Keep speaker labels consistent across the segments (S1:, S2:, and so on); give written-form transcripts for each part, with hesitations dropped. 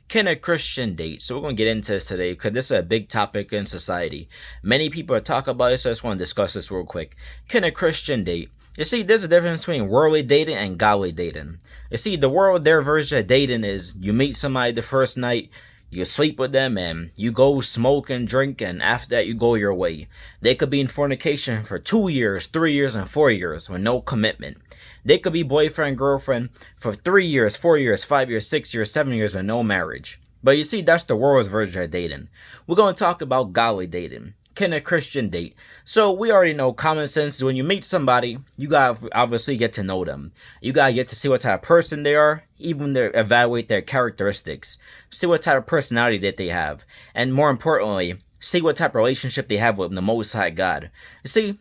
S1: Can a Christian date? So we're going to get into this today because this is a big topic in society. Many people are talking about it, so I just want to discuss this real quick. Can a Christian date? You see, there's a difference between worldly dating and godly dating. You see, the world, their version of dating is you meet somebody the first night, you sleep with them, and you go smoke and drink, and after that, you go your way. They could be in fornication for 2 years, 3 years, and 4 years with no commitment. They could be boyfriend, girlfriend for 3 years, 4 years, 5 years, 6 years, 7 years, and no marriage. But you see, that's the world's version of dating. We're going to talk about godly dating. Can a Christian date? So we already know common sense is when you meet somebody, you gotta obviously get to know them. You gotta get to see what type of person they are, even evaluate their characteristics, see what type of personality that they have, and more importantly, see what type of relationship they have with the Most High God. You see,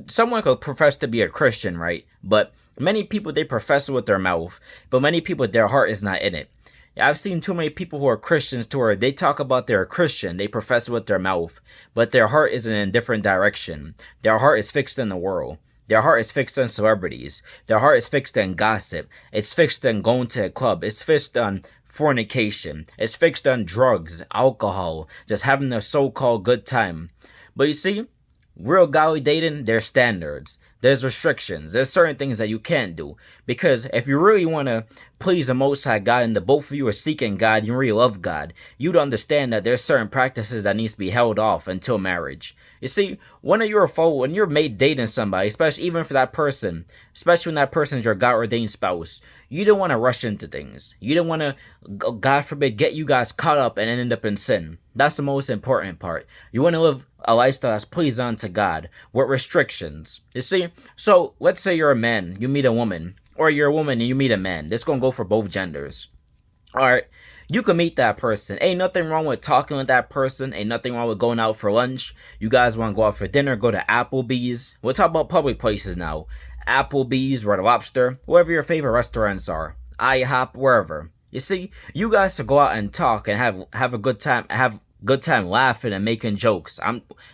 S1: someone could profess to be a Christian, right? But many people, they profess it with their mouth, but many people, their heart is not in it. I've seen too many people who are Christians to where they talk about they're a Christian, they profess it with their mouth, but their heart is in a different direction. Their heart is fixed in the world. Their heart is fixed on celebrities. Their heart is fixed on gossip. It's fixed on going to a club. It's fixed on fornication. It's fixed on drugs, alcohol, just having a so-called good time. But you see, real godly dating, there's standards. There's restrictions. There's certain things that you can't do. Because if you really want to please the Most High God and the both of you are seeking God, you really love God, you'd understand that there's certain practices that needs to be held off until marriage. You see, when you're made dating somebody, especially even for that person, especially when that person is your God-ordained spouse, you don't want to rush into things. You don't want to, God forbid, get you guys caught up and end up in sin. That's the most important part. You want to live a lifestyle that's pleasing unto God with restrictions. You see, so let's say you're a man, you meet a woman, or you're a woman and you meet a man. This gonna go for both genders. Alright, you can meet that person. Ain't nothing wrong with talking with that person. Ain't nothing wrong with going out for lunch. You guys want to go out for dinner, go to Applebee's. We'll talk about public places now. Applebee's, Red Lobster, wherever your favorite restaurants are. IHOP, wherever. You see, you guys should go out and talk and have a good time, laughing and making jokes.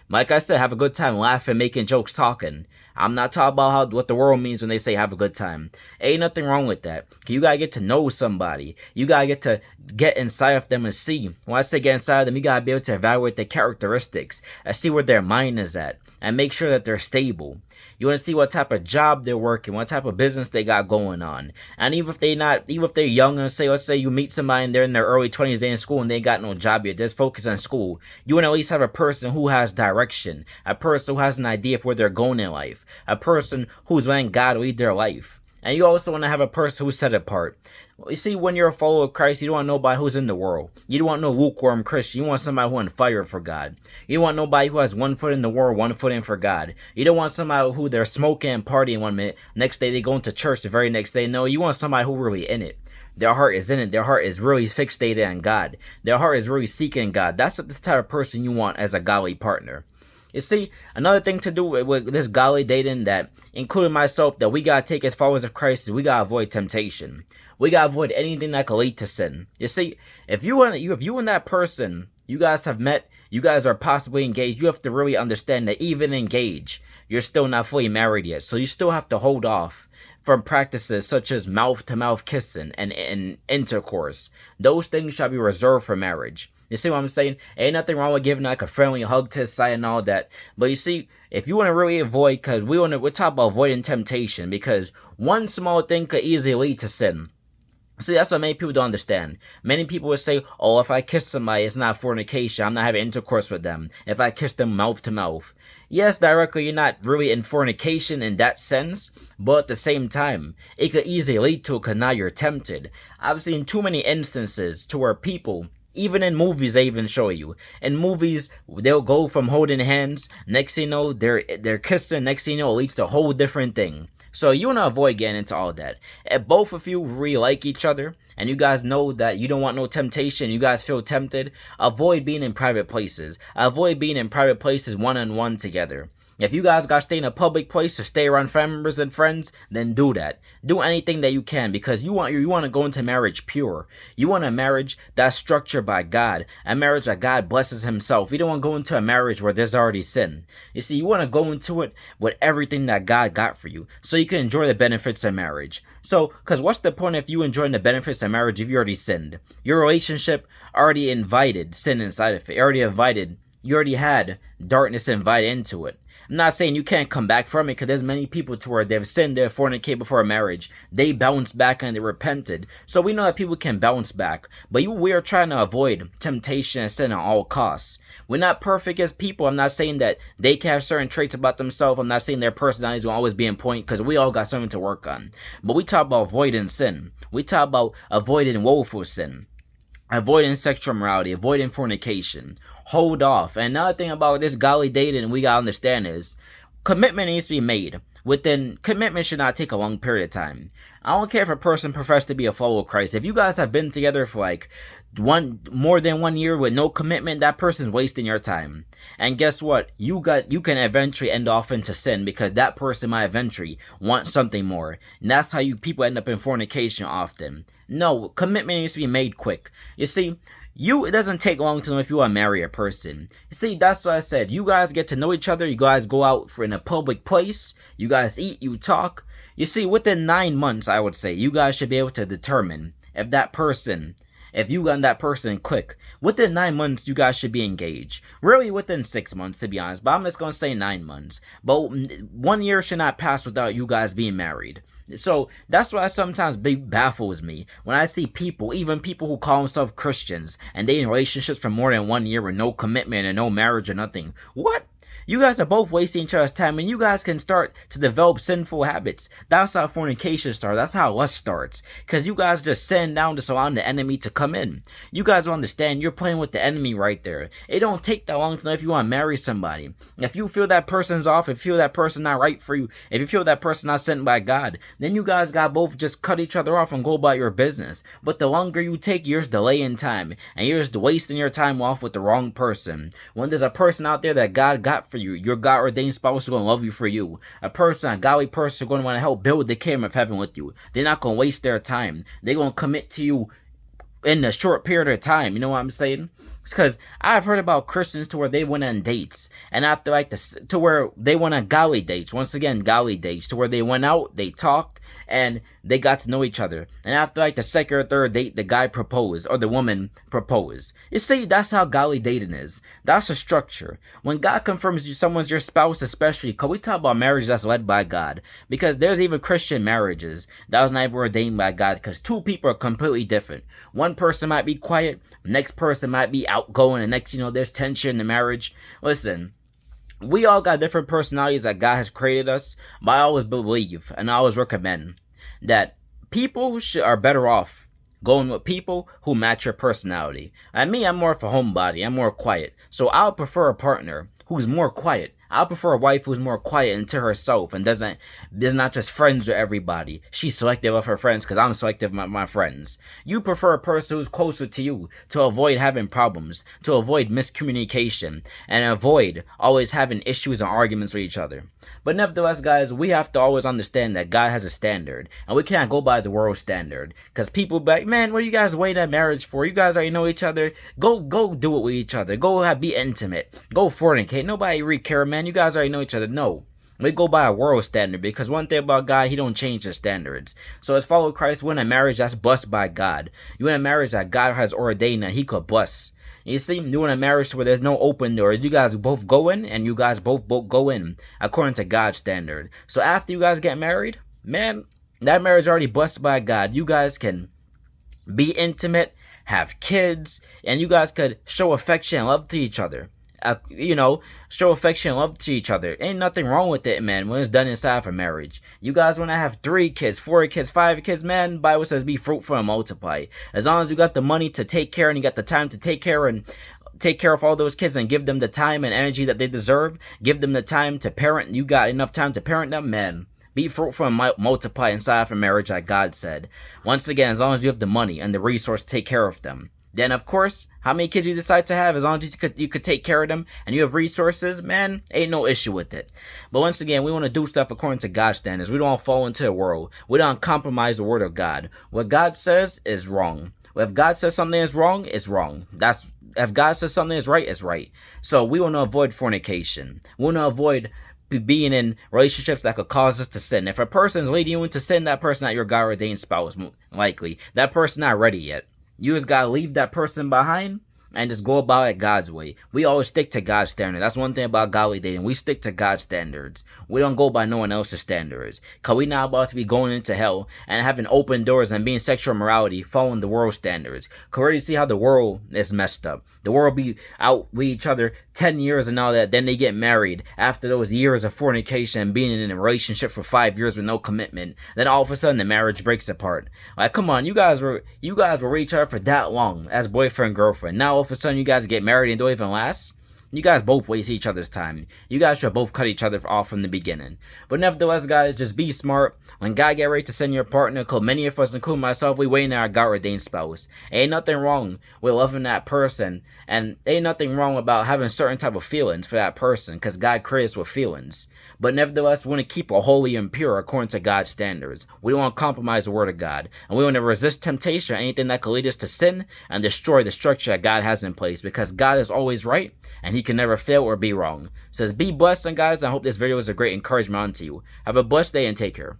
S1: Like I said, have a good time laughing, making jokes, talking. I'm not talking about what the world means when they say have a good time. Ain't nothing wrong with that. You gotta get to know somebody. You gotta get inside of them and see. When I say get inside of them, you gotta be able to evaluate their characteristics and see where their mind is at and make sure that they're stable. You want to see what type of job they're working, what type of business they got going on. And even if they're young, and let's say you meet somebody and they're in their early 20s, they're in school and they ain't got no job yet, just focus on school. You want to at least have a person who has direction, a person who has an idea of where they're going in life, a person who's letting God lead their life. And you also want to have a person who's set apart. You see, when you're a follower of Christ, you don't want nobody who's in the world. You don't want no lukewarm Christian. You want somebody who's on fire for God. You don't want nobody who has 1 foot in the world, 1 foot in for God. You don't want somebody who they're smoking and partying 1 minute, next day they go into church, the very next day. No, you want somebody who really in it. Their heart is in it. Their heart is really fixated on God. Their heart is really seeking God. That's the type of person you want as a godly partner. You see, another thing to do with this godly dating that, including myself, that we gotta take as followers of Christ is we gotta avoid temptation. We gotta avoid anything that could lead to sin. You see, if you and that person, you guys have met, you guys are possibly engaged, you have to really understand that even engaged, you're still not fully married yet. So you still have to hold off from practices such as mouth-to-mouth kissing and intercourse. Those things shall be reserved for marriage. You see what I'm saying? Ain't nothing wrong with giving like a friendly hug to his side and all that. But you see, if you want to really avoid, because we're talking about avoiding temptation, because one small thing could easily lead to sin. See, that's what many people don't understand. Many people would say, oh, if I kiss somebody, it's not fornication. I'm not having intercourse with them. If I kiss them mouth to mouth. Yes, directly, you're not really in fornication in that sense. But at the same time, it could easily lead to it because now you're tempted. I've seen too many instances to where people, even in movies, they even show you. In movies, they'll go from holding hands. Next thing you know, they're kissing. Next thing you know, it leads to a whole different thing. So you want to avoid getting into all that. If both of you really like each other, and you guys know that you don't want no temptation, you guys feel tempted, avoid being in private places. Avoid being in private places one-on-one together. If you guys gotta stay in a public place to stay around family members and friends, then do that. Do anything that you can, because you want to go into marriage pure. You want a marriage that's structured by God, a marriage that God blesses Himself. You don't want to go into a marriage where there's already sin. You see, you want to go into it with everything that God got for you, so you can enjoy the benefits of marriage. So, because what's the point if you enjoying the benefits of marriage if you already sinned? Your relationship already invited sin inside of it. You already had darkness invited into it. I'm not saying you can't come back from it, because there's many people to where they've sinned, they've fornicated before marriage. They bounced back and they repented. So we know that people can bounce back. But we are trying to avoid temptation and sin at all costs. We're not perfect as people. I'm not saying that they can have certain traits about themselves. I'm not saying their personalities will always be in point, because we all got something to work on. But we talk about avoiding sin. We talk about avoiding woeful sin. Avoiding sexual immorality, avoiding fornication, hold off. And another thing about this godly dating we gotta understand is commitment needs to be made. Commitment should not take a long period of time. I don't care if a person professes to be a follower of Christ. If you guys have been together for like more than 1 year with no commitment, that person's wasting your time. And guess what? You can eventually end off into sin, because that person might eventually want something more. And that's how people end up in fornication often. No, commitment needs to be made quick. You see, it doesn't take long to know if you want to marry a person. You see, that's what I said. You guys get to know each other. You guys go out in a public place. You guys eat, you talk. You see, within 9 months, I would say, you guys should be able to determine if you got that person quick. Within 9 months, you guys should be engaged. Really, within 6 months, to be honest. But I'm just going to say 9 months. But 1 year should not pass without you guys being married. So that's why sometimes baffles me when I see people, even people who call themselves Christians, and they in relationships for more than 1 year with no commitment and no marriage or nothing. What? You guys are both wasting each other's time, and you guys can start to develop sinful habits. That's how fornication starts. That's how lust starts. Because you guys just send down to allow the enemy to come in. You guys will understand you're playing with the enemy right there. It don't take that long to know if you want to marry somebody. If you feel that person's off, if you feel that person not right for you, if you feel that person not sent by God, then you guys got both just cut each other off and go about your business. But the longer you take, you're just delaying time, and you're just wasting your time off with the wrong person. When there's a person out there that God got for you, your God ordained spouse is going to love you for you. A godly person is going to want to help build the kingdom of heaven with you. They're not going to waste their time. They're going to commit to you in a short period of time. You know what I'm saying? It's because I've heard about Christians to where they went on dates, and after to where they went on godly dates, once again godly dates, to where they went out, they talked, and they got to know each other. And after the second or third date, the guy proposed, or the woman proposed. You see, that's how godly dating is. That's a structure. When God confirms someone's your spouse, especially, because we talk about marriage that's led by God, because there's even Christian marriages that was not even ordained by God, because two people are completely different. One person might be quiet, next person might be outgoing, and next, there's tension in the marriage. Listen, we all got different personalities that God has created us, but I always believe and I always recommend that people are better off going with people who match your personality. And me, I'm more of a homebody. I'm more quiet. So I'll prefer a partner who's more quiet. I'll prefer a wife who's more quiet into herself and is not just friends with everybody. She's selective of her friends because I'm selective of my friends. You prefer a person who's closer to you to avoid having problems, to avoid miscommunication, and avoid always having issues and arguments with each other. But nevertheless, guys, we have to always understand that God has a standard, and we can't go by the world standard. Because people be like, man, what are you guys waiting at marriage for? You guys already know each other. Go do it with each other. Go be intimate. Go fornicate. Nobody really care, man. You guys already know each other. No. We go by a world standard, because one thing about God, He don't change the standards. So as follow Christ, we're in a marriage that's blessed by God. You're in a marriage that God has ordained that He could bless. You see, you're in a marriage where there's no open doors. You guys both go in, and you guys both go in according to God's standard. So after you guys get married, man, that marriage is already blessed by God. You guys can be intimate, have kids, and you guys could show affection and love to each other. Show affection and love to each other. Ain't nothing wrong with it, man, when it's done inside of a marriage. You guys want to have 3 kids, 4 kids, 5 kids, man, the Bible says be fruitful and multiply. As long as you got the money to take care and you got the time to take care of all those kids and give them the time and energy that they deserve, give them the time to parent, you got enough time to parent them, man. Be fruitful and multiply inside of a marriage like God said. Once again, as long as you have the money and the resource to take care of them. then of course, how many kids you decide to have, as long as you could take care of them and you have resources, man, ain't no issue with it. But once again, we want to do stuff according to God's standards. We don't fall into the world. We don't compromise the word of God. What God says is wrong. If God says something is wrong, it's wrong. If God says something is right, it's right. So we want to avoid fornication. We want to avoid being in relationships that could cause us to sin. If a person's leading you into sin, that person not your God ordained spouse, likely. That person not ready yet. You just gotta leave that person behind and just go about it God's way. We always stick to God's standard. That's one thing about godly dating. We stick to God's standards. We don't go by no one else's standards. Cause we not about to be going into hell and having open doors and being sexual morality, following the world standards. Cause we already see how the world is messed up. The world be out with each other 10 years and all that. Then they get married after those years of fornication and being in a relationship for 5 years with no commitment. Then all of a sudden the marriage breaks apart. Like, come on, you guys were with each other for that long as boyfriend and girlfriend. Now all of a sudden you guys get married and don't even last. You guys both waste each other's time. You guys should both cut each other off from the beginning. But nevertheless, guys, just be smart. When God get ready to send your partner, cause many of us, including myself, we waiting on our God-ordained spouse. Ain't nothing wrong with loving that person, and ain't nothing wrong about having certain type of feelings for that person, cause God creates us with feelings. But nevertheless, we want to keep it holy and pure according to God's standards. We don't want to compromise the word of God. And we want to resist temptation or anything that could lead us to sin and destroy the structure that God has in place, because God is always right and he can never fail or be wrong. It says, be blessed, and guys, I hope this video was a great encouragement unto you. Have a blessed day and take care.